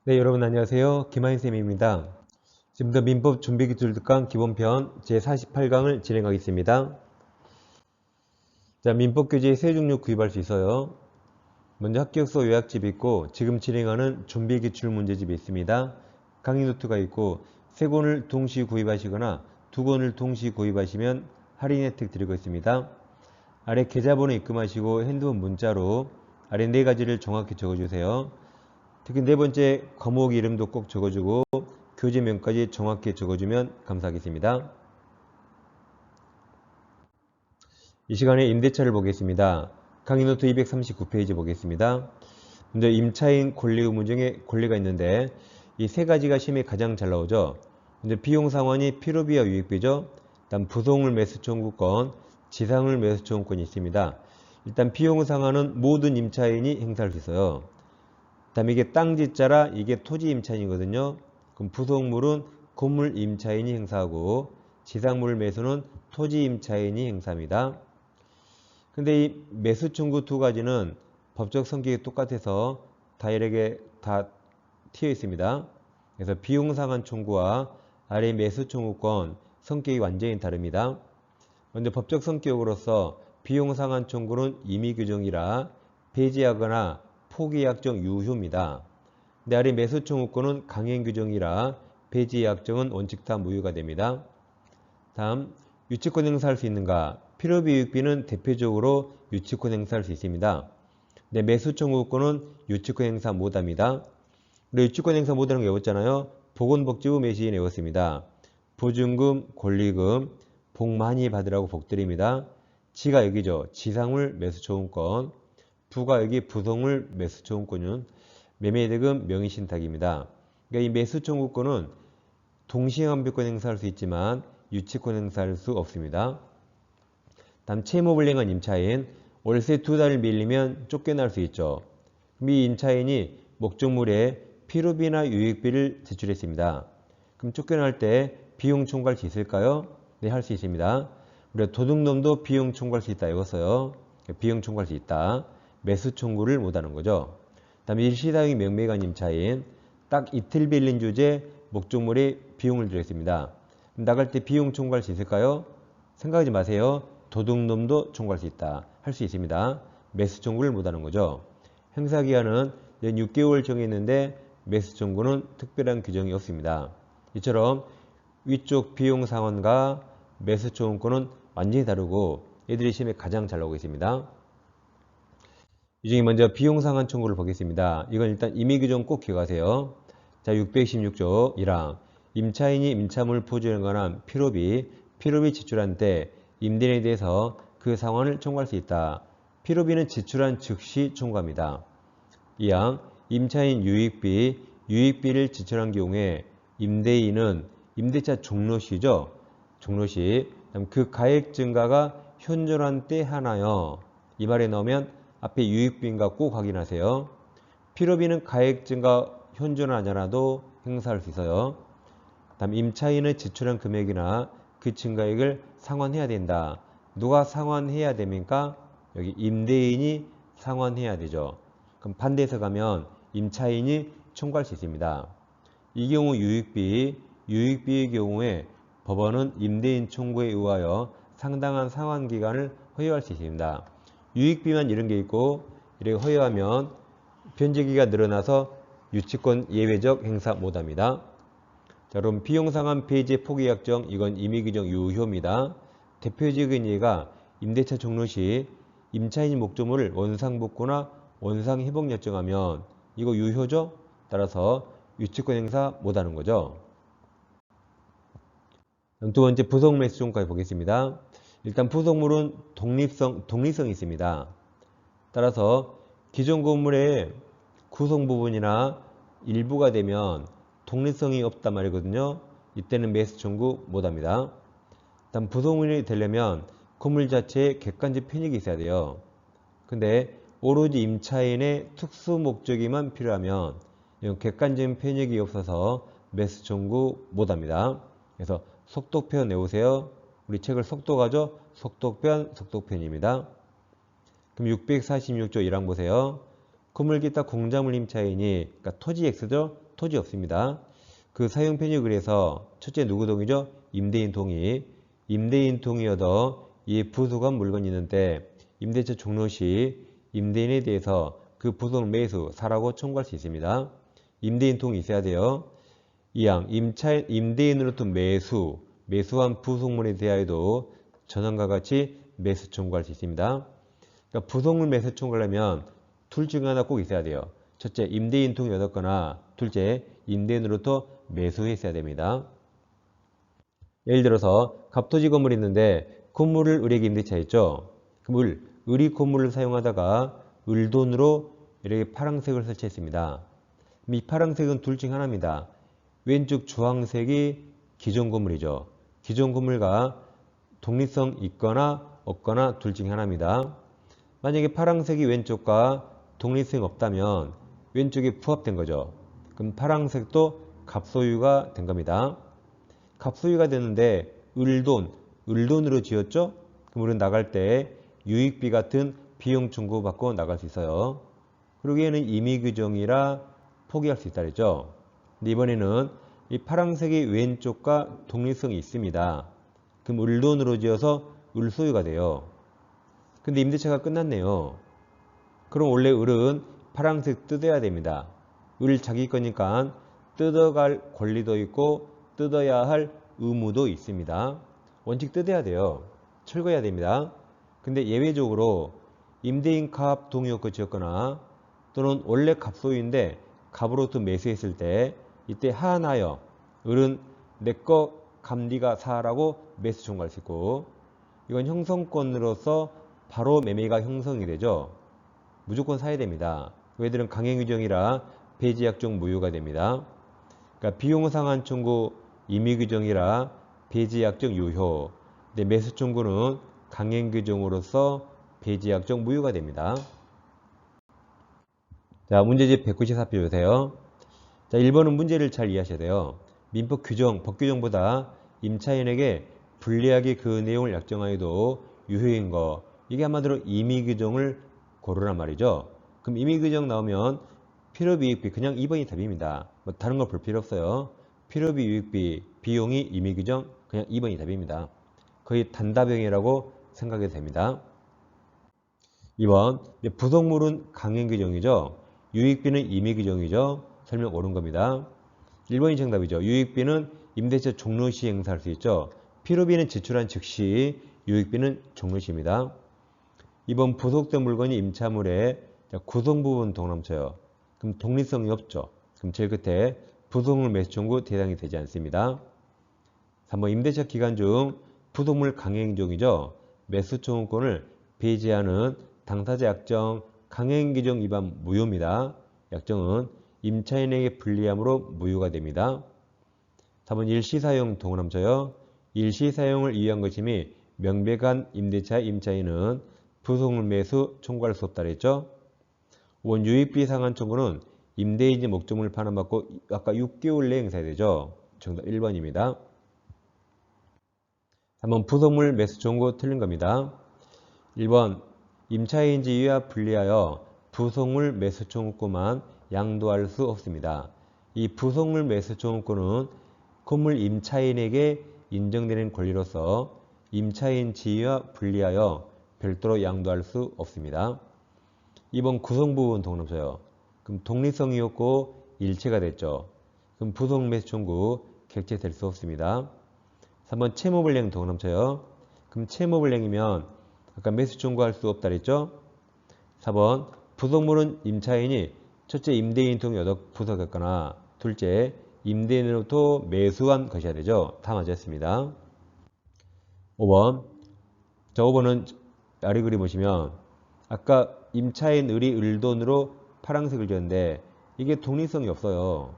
네, 여러분 안녕하세요. 김하인쌤입니다. 지금부터 민법 준비기술 특강 기본편 제48강을 진행하겠습니다. 자, 민법규제 세 종류 구입할 수 있어요. 먼저 합격서 요약집이 있고 지금 진행하는 준비기출 문제집이 있습니다. 강의 노트가 있고 세 권을 동시 구입하시거나 두 권을 동시 구입하시면 할인 혜택 드리고 있습니다. 아래 계좌번호 입금하시고 핸드폰 문자로 아래 네 가지를 정확히 적어주세요. 특히 네 번째 과목 이름도 꼭 적어주고 교재명까지 정확히 적어주면 감사하겠습니다. 이 시간에 임대차를 보겠습니다. 강의노트 239페이지 보겠습니다. 먼저 임차인 권리 의무 중에 권리가 있는데 이 세 가지가 시험에 가장 잘 나오죠. 먼저 비용 상환이 필요비와 유익비죠. 일단 부속물 매수 청구권, 지상물 매수 청구권이 있습니다. 일단 비용 상환은 모든 임차인이 행사할 수 있어요. 다음에 이게 땅 짓자라 이게 토지 임차인이거든요. 그럼 부속물은 건물 임차인이 행사하고 지상물 매수는 토지 임차인이 행사합니다. 근데 이 매수 청구 두 가지는 법적 성격이 똑같아서 다이렉에 다 튀어 있습니다. 그래서 비용 상환 청구와 아래 매수 청구권 성격이 완전히 다릅니다. 먼저 법적 성격으로서 비용 상환 청구는 임의 규정이라 폐지하거나 포기 약정 유효입니다. 근데 아래 매수 청구권은 강행 규정이라 폐지 약정은 원칙 다 무효가 됩니다. 다음 유치권 행사할 수 있는가? 필요비 유익비는 대표적으로 유치권 행사할 수 있습니다. 네, 매수 청구권은 유치권 행사 못합니다. 우리 유치권 행사 못하는 거 외웠잖아요. 보건복지부 매시인 외웠습니다. 보증금, 권리금, 복 많이 받으라고 복드립니다. 지가 여기죠. 지상물 매수초음권. 부가 여기 부속물 매수초음권은 매매대금 명의신탁입니다. 그러니까 이 매수청구권은 동시행환비권 행사할 수 있지만 유치권 행사할 수 없습니다. 다음 채무불량한 임차인. 월세 2달을 밀리면 쫓겨날 수 있죠. 그럼 이 임차인이 목적물에 필요비나 유익비를 제출했습니다. 그럼 쫓겨날 때 비용 청구할 수 있을까요? 네, 할 수 있습니다. 우리가 도둑놈도 비용 청구할 수 있다 이었어요. 비용 청구할 수 있다. 매수 청구를 못하는 거죠. 다음에 일시사용이 명백한 임차인. 딱 이틀 빌린 주제 목적물에 비용을 들였습니다. 나갈 때 비용 청구할 수 있을까요? 생각하지 마세요. 도둑놈도 청구할 수 있다. 할 수 있습니다. 매수 청구를 못하는 거죠. 행사기한은 연 6개월 정했는데 매수 청구는 특별한 규정이 없습니다. 이처럼 위쪽 비용 상환과 매수 청구권은 완전히 다르고 얘들이 시험에 가장 잘 나오고 있습니다. 이 중에 먼저 비용 상환 청구를 보겠습니다. 이건 일단 임의 규정 꼭 기억하세요. 자, 616조 1항 임차인이 임차물 포주에 관한 필요비 지출한 때 임대인에 대해서 그 상환을 청구할 수 있다. 필요비는 지출한 즉시 청구합니다. 2항 임차인 유익비를 지출한 경우에 임대인은 임대차 종료시죠. 종료시 그 가액 증가가 현존한 때 하나요. 이 말에 넣으면 앞에 유익비인가 꼭 확인하세요. 필요비는 가액 증가 현존하지 않아도 행사할 수 있어요. 다음 임차인의 지출한 금액이나 그 증가액을 상환해야 된다. 누가 상환해야 됩니까? 여기 임대인이 상환해야 되죠. 그럼 반대해서 가면 임차인이 청구할 수 있습니다. 이 경우 유익비의 경우에 법원은 임대인 청구에 의하여 상당한 상환 기간을 허용할 수 있습니다. 유익비만 이런 게 있고 이렇게 허용하면 변제기가 늘어나서 유치권 예외적 행사 못합니다. 자, 그럼 비용상환 폐지 포기약정 이건 임의규정 유효입니다. 대표적인 예가 임대차 종료 시 임차인 목적물을 원상복구나 원상회복 결정하면 이거 유효죠? 따라서 유치권 행사 못하는 거죠. 두 번째 부속 매수종까지 보겠습니다. 일단 부속물은 독립성이 있습니다. 따라서 기존 건물의 구성 부분이나 일부가 되면 독립성이 없단 말이거든요. 이때는 매수 청구 못합니다. 일단 부속물이 되려면 건물 자체에 객관적 편익이 있어야 돼요. 근데 오로지 임차인의 특수 목적이만 필요하면 객관적인 편익이 없어서 매수 청구 못합니다. 그래서 속독편 외우세요. 우리 책을 속독하죠. 속독편입니다. 그럼 646조 1항 보세요. 건물 기타 공작물 임차인이 그러니까 토지 X죠. 토지 없습니다. 그 사용 편익을 위해서 첫째 누구 동의죠? 임대인 동의. 임대인 동의 얻어 이 부속한 물건이 있는데 임대차 종료 시 임대인에 대해서 그 부속 매수 사라고 청구할 수 있습니다. 임대인 동의 있어야 돼요. 이항 임대인으로부터 매수한 부속물에 대하여도 전원과 같이 매수 청구할 수 있습니다. 그러니까 부속물 매수 청구하려면 둘 중에 하나 꼭 있어야 돼요. 첫째, 임대인 동의 얻었거나 둘째, 임대인으로부터 매수했어야 됩니다. 예를 들어서 갑토지 건물이 있는데 건물을 을에게 임대차했죠. 그럼 을이 건물을 사용하다가 을돈으로 이렇게 파란색을 설치했습니다. 이 파란색은 둘 중 하나입니다. 왼쪽 주황색이 기존 건물이죠. 기존 건물과 독립성 있거나 없거나 둘 중 하나입니다. 만약에 파란색이 왼쪽과 독립성이 없다면 왼쪽이 부합된 거죠. 그럼 파란색도 갑소유가 된 겁니다. 갑소유가 되는데 을돈으로 지었죠? 그럼 우리는 나갈 때 유익비 같은 비용 청구 받고 나갈 수 있어요. 그리고 얘는 임의규정이라 포기할 수 있다 그랬죠? 근데 이번에는 이 파란색이 왼쪽과 독립성이 있습니다. 그럼 을돈으로 지어서 을소유가 돼요. 근데 임대차가 끝났네요. 그럼 원래 을은 파란색 뜯어야 됩니다. 을 자기 거니까 뜯어갈 권리도 있고 뜯어야 할 의무도 있습니다. 원칙 뜯어야 돼요. 철거해야 됩니다. 근데 예외적으로 임대인 갑 동의업고 지었거나 또는 원래 갑소유인데 갑으로부터 매수했을 때 이때 하나여 을은 내거 갑 네가 사라고 매수 청구할 수 있고 이건 형성권으로서 바로 매매가 형성이 되죠. 무조건 사야 됩니다. 얘들은 강행규정이라 배제약정 무효가 됩니다. 그러니까 비용상한 청구 임의규정이라 배제약정 유효. 근데 매수 청구는 강행규정으로서 배제약정 무효가 됩니다. 자, 문제집 194표 보세요. 자, 1번은 문제를 잘 이해하셔야 돼요. 민법 규정, 법 규정보다 임차인에게 불리하게 그 내용을 약정하여도 유효인 거. 이게 한마디로 임의규정을 고르란 말이죠. 그럼 임의규정 나오면 필요비 유익비 그냥 2번이 답입니다. 뭐 다른 걸 볼 필요 없어요. 필요비 유익비 비용이 임의규정 그냥 2번이 답입니다. 거의 단답형이라고 생각해도 됩니다. 2번 부속물은 강행규정이죠. 유익비는 임의규정이죠. 설명 옳은 겁니다. 1번이 정답이죠. 유익비는 임대차 종료 시 행사할 수 있죠. 필요비는 지출한 즉시, 유익비는 종료 시입니다. 2번 부속된 물건이 임차물에 구성 부분 동남쳐요. 그럼 독립성이 없죠. 그럼 제일 끝에 부속물 매수 청구 대상이 되지 않습니다. 3번 임대차 기간 중 부속물 강행규정이죠. 매수 청구권을 배제하는 당사자 약정 강행규정 위반 무효입니다. 약정은 임차인에게 불리함으로 무효가 됩니다. 4번 일시사용 동남쳐요. 일시사용을 이유한 것임이 명백한 임대차 임차인은 부속물 매수 청구할 수 없다 그랬죠. 5번 유익비 상한 청구는 임대인이 목적물 판단받고 아까 6개월 내에 행사해야 되죠. 정답 1번입니다. 3번 부속물 매수 청구 틀린 겁니다. 1번 임차인 지위와 분리하여 부속물 매수 청구권만 양도할 수 없습니다. 이 부속물 매수 청구권은 건물 임차인에게 인정되는 권리로서 임차인 지위와 분리하여 별도로 양도할 수 없습니다. 2번 구성부분 동남쳐요. 그럼 독립성이 없고 일체가 됐죠. 그럼 부속 매수 청구 객체될 수 없습니다. 3번 채무불이행 동남쳐요. 그럼 채무불이행이면 아까 매수 청구할 수 없다 그랬죠. 4번 부속물은 임차인이 첫째 임대인 동의 얻어 부속했거나 둘째 임대인으로부터 매수한 것이어야 되죠. 다 맞았습니다. 5번 자 5번은 아래 그림 보시면 아까 임차인 을이 을돈으로 파란색을 지었는데 이게 독립성이 없어요.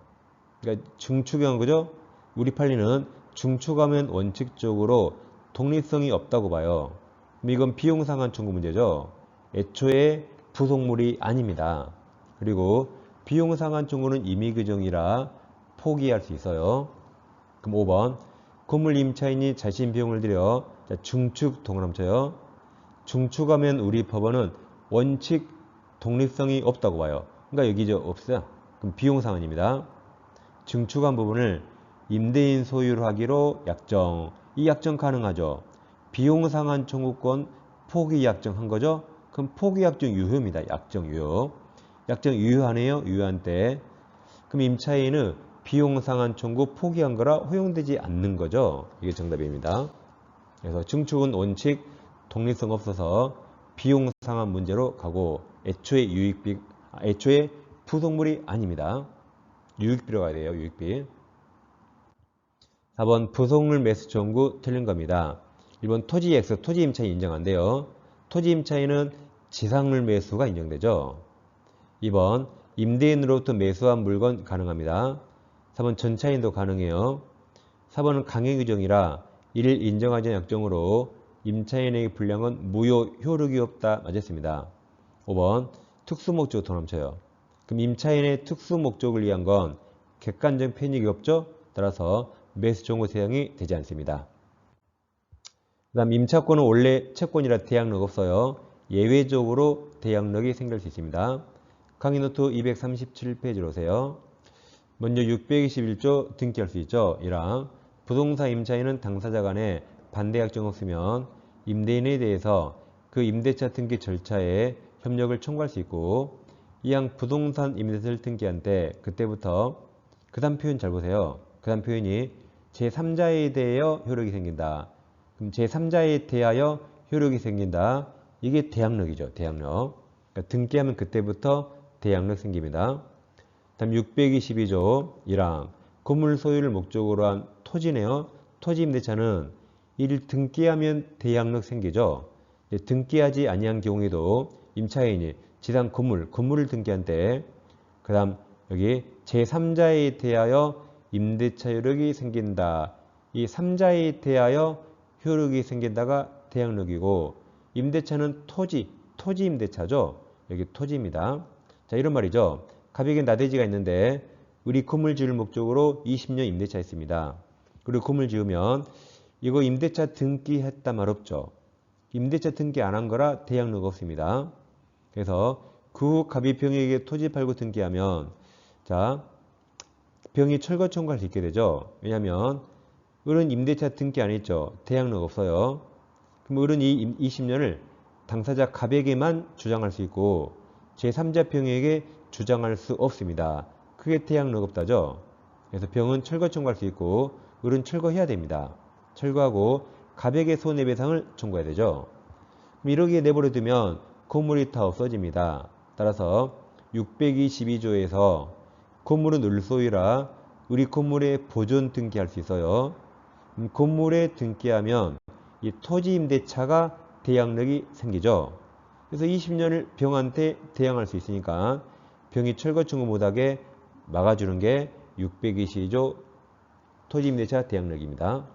그러니까 중축형 그죠? 우리 판례는 중축하면 원칙적으로 독립성이 없다고 봐요. 그럼 이건 비용상한 청구 문제죠. 애초에 부속물이 아닙니다. 그리고 비용상한 청구는 임의규정이라 포기할 수 있어요. 그럼 5번 건물 임차인이 자신 비용을 들여 중축 동남쳐요. 중축하면 우리 법원은 원칙 독립성이 없다고 봐요. 그러니까 여기 없어요. 그럼 비용상한입니다. 증축한 부분을 임대인 소유로 하기로 약정. 이 약정 가능하죠. 비용 상한 청구권 포기 약정한 거죠. 그럼 포기 약정 유효입니다. 약정 유효. 약정 유효하네요. 유효한 때. 그럼 임차인은 비용 상한 청구 포기한 거라 허용되지 않는 거죠. 이게 정답입니다. 그래서 증축은 원칙 독립성 없어서 비용 상한 문제로 가고 애초에 부속물이 아닙니다. 유익비로 가야 돼요. 유익비. 4번 부속물 매수 청구 틀린 겁니다. 1번 토지 X, 토지 임차인 인정한대요. 토지 임차인은 지상물 매수가 인정되죠. 2번 임대인으로부터 매수한 물건 가능합니다. 3번 전차인도 가능해요. 4번은 강행 규정이라 이를 인정하지 않은 약정으로 임차인에게 불리한 건 무효 효력이 없다. 맞았습니다. 5번 특수목적으로 더 넘쳐요. 그럼 임차인의 특수목적을 위한 건 객관적 편익이 없죠. 따라서 매수 청구 대상이 되지 않습니다. 그 다음 임차권은 원래 채권이라 대항력 없어요. 예외적으로 대항력이 생길 수 있습니다. 강의 노트 237페이지로 오세요. 먼저 621조 등기할 수 있죠. 1항 부동산 임차인은 당사자 간에 반대 약정 없으면 임대인에 대해서 그 임대차 등기 절차에 협력을 청구할 수 있고 2항 부동산 임대차를 등기한 때 그때부터 그 다음 표현 잘 보세요. 그 다음 표현이 제3자에 대하여 효력이 생긴다. 그럼 제3자에 대하여 효력이 생긴다. 이게 대항력이죠. 대항력. 그러니까 등기하면 그때부터 대항력 생깁니다. 다음 622조 1항 건물 소유를 목적으로 한 토지네요. 토지 임대차는 이를 등기하면 대항력 생기죠. 등기하지 아니한 경우에도 임차인이 지상 건물을 등기한 때 그 다음 여기 제3자에 대하여 임대차 효력이 생긴다. 이 3자에 대하여 효력이 생긴다가 대항력이고 임대차는 토지 임대차죠. 여기 토지입니다. 자, 이런 말이죠. 갑에게 나대지가 있는데 우리 건물 지을 목적으로 20년 임대차 했습니다. 그리고 건물 지으면 이거 임대차 등기했다 말 없죠. 임대차 등기 안 한 거라 대항력 없습니다. 그래서 그 갑이 병에게 토지 팔고 등기하면 자 병이 철거 청구할 수 있게 되죠. 왜냐하면 을은 임대차 등기 안 했죠. 대항력 없어요. 그럼 을은 이 20년을 당사자 갑에게만 주장할 수 있고 제3자 병에게 주장할 수 없습니다. 그게 대항력 없다죠. 그래서 병은 철거 청구할 수 있고 을은 철거해야 됩니다. 철거하고 갑에게 손해배상을 청구해야 되죠. 그럼 이러기에 내버려 두면 건물이 다 없어집니다. 따라서 622조에서 건물은 을 소유라 우리 건물에 보존 등기할 수 있어요. 건물에 등기하면 이 토지 임대차가 대항력이 생기죠. 그래서 20년을 병한테 대항할 수 있으니까 병이 철거 청구 못하게 막아주는 게 622조 토지 임대차 대항력입니다.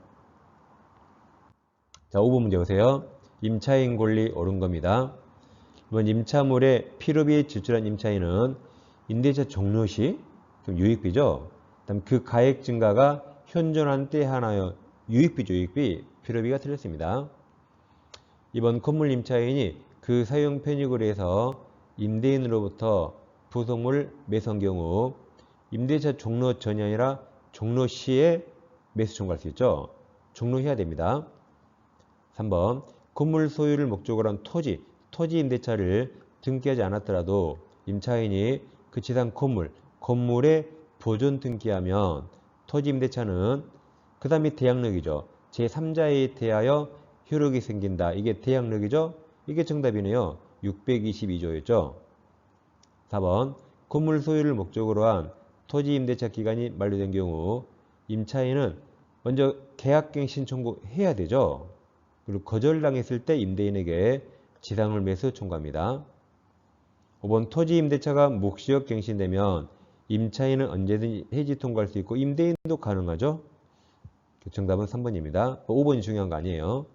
자, 5번 문제 보세요. 임차인 권리 옳은 겁니다. 이번 임차물에 필요비에 지출한 임차인은 임대차 종료 시 유익비죠. 그다음 그 가액 증가가 현존한 때 하나요. 유익비죠. 유익비. 필요비가 틀렸습니다. 이번 건물 임차인이 그 사용 편익으로 해서 임대인으로부터 부속물 매수한 경우 임대차 종료 전이 아니라 종료 시에 매수 청구할 수 있죠. 종료해야 됩니다. 3번 건물 소유를 목적으로 한 토지 임대차를 등기하지 않았더라도 임차인이 그 지상 건물에 보존 등기하면 토지 임대차는 그 다음에 대항력이죠. 제3자에 대하여 효력이 생긴다. 이게 대항력이죠. 이게 정답이네요. 622조였죠. 4번 건물 소유를 목적으로 한 토지 임대차 기간이 만료된 경우 임차인은 먼저 계약갱신 청구해야 되죠. 그리고 거절당했을 때 임대인에게 지상물 매수 청구합니다. 5번 토지 임대차가 묵시적 갱신되면 임차인은 언제든지 해지 통과할 수 있고 임대인도 가능하죠. 정답은 3번입니다. 5번이 중요한 거 아니에요.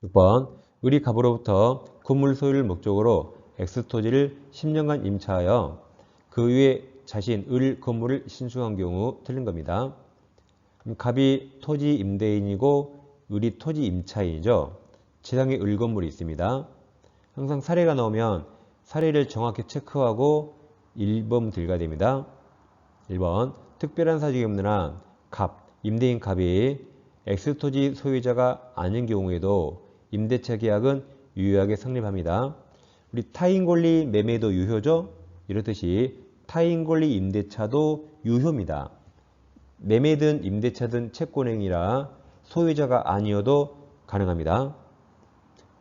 6번 을이 갑으로부터 건물 소유를 목적으로 X토지를 10년간 임차하여 그 위에 자신 을 건물을 신축한 경우 틀린 겁니다. 갑이 토지 임대인이고 을이 토지 임차인이죠. 지상에 을 건물이 있습니다. 항상 사례가 나오면 사례를 정확히 체크하고 1번 들어가야 됩니다. 1번 특별한 사정이 없는 한 갑, 임대인 갑이 X토지 소유자가 아닌 경우에도 임대차 계약은 유효하게 성립합니다. 우리 타인 권리 매매도 유효죠? 이렇듯이 타인 권리 임대차도 유효입니다. 매매든 임대차든 채권행위라 소유자가 아니어도 가능합니다.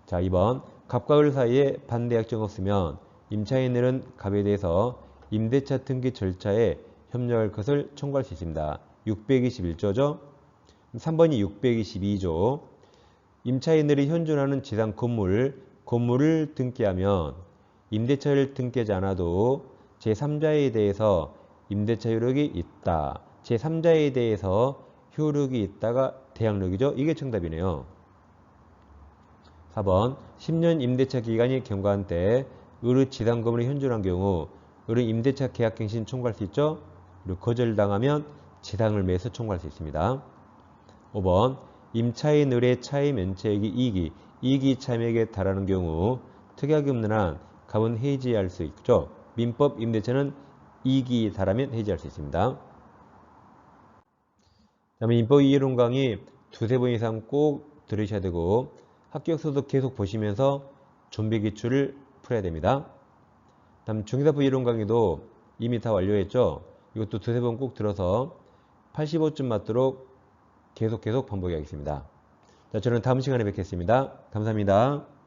자, 2번 갑과 을 사이에 반대 약정 없으면 임차인들은 갑에 대해서 임대차 등기 절차에 협력할 것을 청구할 수 있습니다. 621조죠. 3번이 622조. 임차인들이 현존하는 지상 건물을 등기하면 임대차를 등기하지 않아도 제3자에 대해서 임대차 효력이 있다. 제3자에 대해서 효력이 있다가 대항력이죠. 이게 정답이네요. 4번 10년 임대차 기간이 경과한 때 을의 지상 건물이 현존한 경우 을은 임대차 계약갱신 청구할 수 있죠. 그리고 거절당하면 지상을 매수 청구할 수 있습니다. 5번 임차인 을의 차임 면책액이 이익이 차임액에 달하는 경우 특약이 없는 한 갑은 해지할 수 있죠. 민법 임대차는 이익이 달하면 해지할 수 있습니다. 다음에 민법 이해론 강의 두세 번 이상 꼭 들으셔야 되고 합격서도 계속 보시면서 좀비 기출을 풀어야 됩니다. 다음 중개사법 이론 강의도 이미 다 완료했죠. 이것도 두세 번 꼭 들어서 85점 맞도록 계속 반복하겠습니다. 자, 저는 다음 시간에 뵙겠습니다. 감사합니다.